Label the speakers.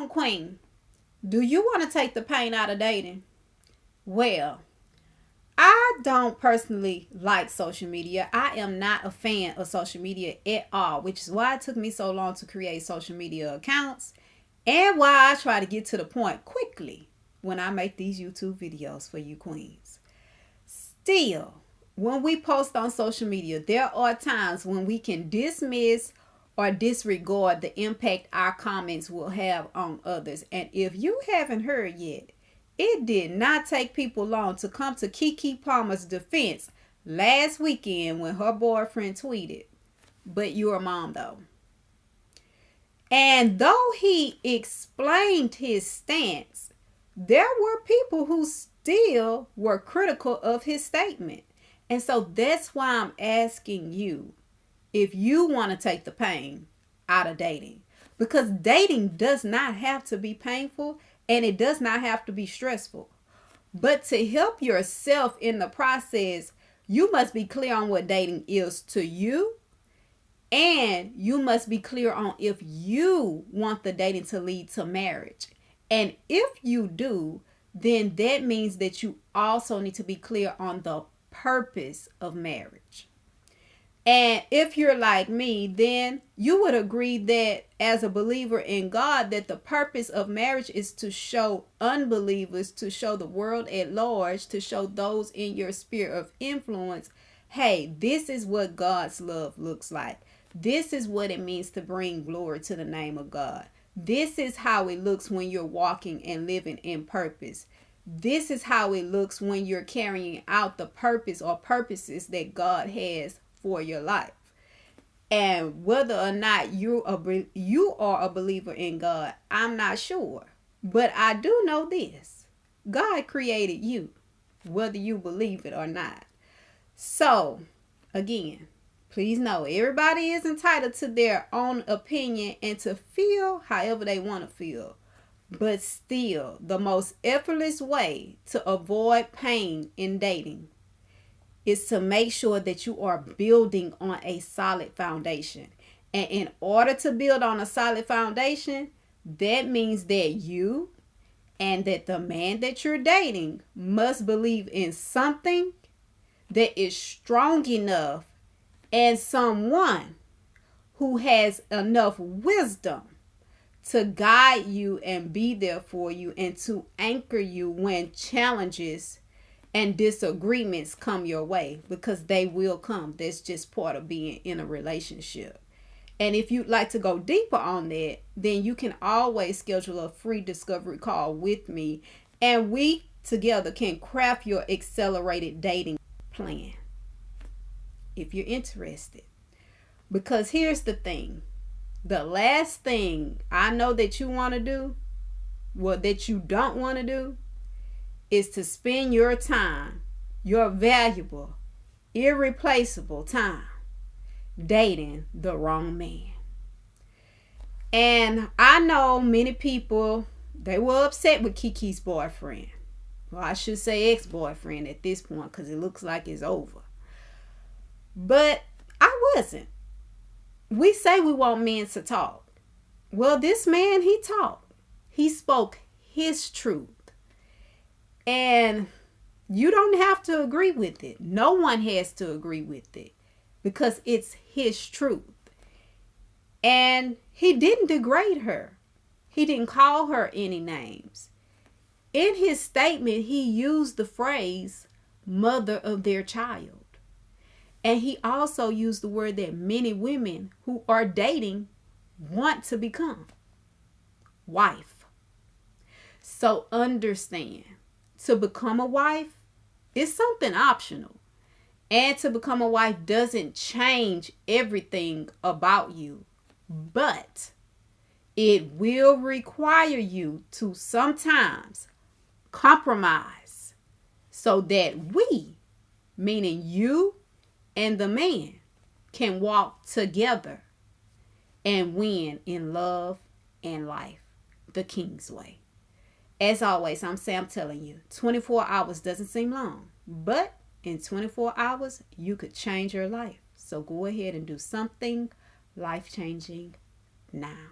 Speaker 1: Queen, do you want to take the pain out of dating? Well, I don't personally like social media. I am not a fan of social media at all, which is why it took me so long to create social media accounts and why I try to get to the point quickly when I make these YouTube videos for you queens. Still, when we post on social media, there are times when we can dismiss or disregard the impact our comments will have on others. And if you haven't heard yet, it did not take people long to come to Keke Palmer's defense last weekend when her boyfriend tweeted, "But you're a mom though." And though he explained his stance, there were people who still were critical of his statement. And so that's why I'm asking you if you want to take the pain out of dating. Because dating does not have to be painful and it does not have to be stressful. But to help yourself in the process, you must be clear on what dating is to you. And you must be clear on if you want the dating to lead to marriage. And if you do, then that means that you also need to be clear on the purpose of marriage. And if you're like me, then you would agree that as a believer in God, that the purpose of marriage is to show unbelievers, to show the world at large, to show those in your sphere of influence, hey, this is what God's love looks like. This is what it means to bring glory to the name of God. This is how it looks when you're walking and living in purpose. This is how it looks when you're carrying out the purpose or purposes that God has for your life. And whether or not you are a believer in God, I'm not sure. But I do know this. God created you, whether you believe it or not. So, again, please know everybody is entitled to their own opinion and to feel however they want to feel. But still, the most effortless way to avoid pain in dating is to make sure that you are building on a solid foundation. And in order to build on a solid foundation, that means that you and that the man that you're dating must believe in something that is strong enough and someone who has enough wisdom to guide you and be there for you and to anchor you when challenges and disagreements come your way, because they will come. That's just part of being in a relationship. And if you'd like to go deeper on that, then you can always schedule a free discovery call with me, and we together can craft your accelerated dating plan if you're interested. Because here's the thing. The last thing I know that you want to do, well, that you don't want to do, is to spend your time, your valuable, irreplaceable time, dating the wrong man. And I know many people, they were upset with Kiki's boyfriend. Well, I should say ex-boyfriend at this point, because it looks like it's over. But I wasn't. We say we want men to talk. Well, this man, he talked. He spoke his truth. And you don't have to agree with it. No one has to agree with it, because it's his truth. And he didn't degrade her. He didn't call her any names. In his statement, he used the phrase mother of their child. And he also used the word that many women who are dating want to become: wife. So understand, to become a wife is something optional. And to become a wife doesn't change everything about you. But it will require you to sometimes compromise so that we, meaning you and the man, can walk together and win in love and life the King's way. As always, I'm Sam telling you, 24 hours doesn't seem long, but in 24 hours, you could change your life. So go ahead and do something life-changing now.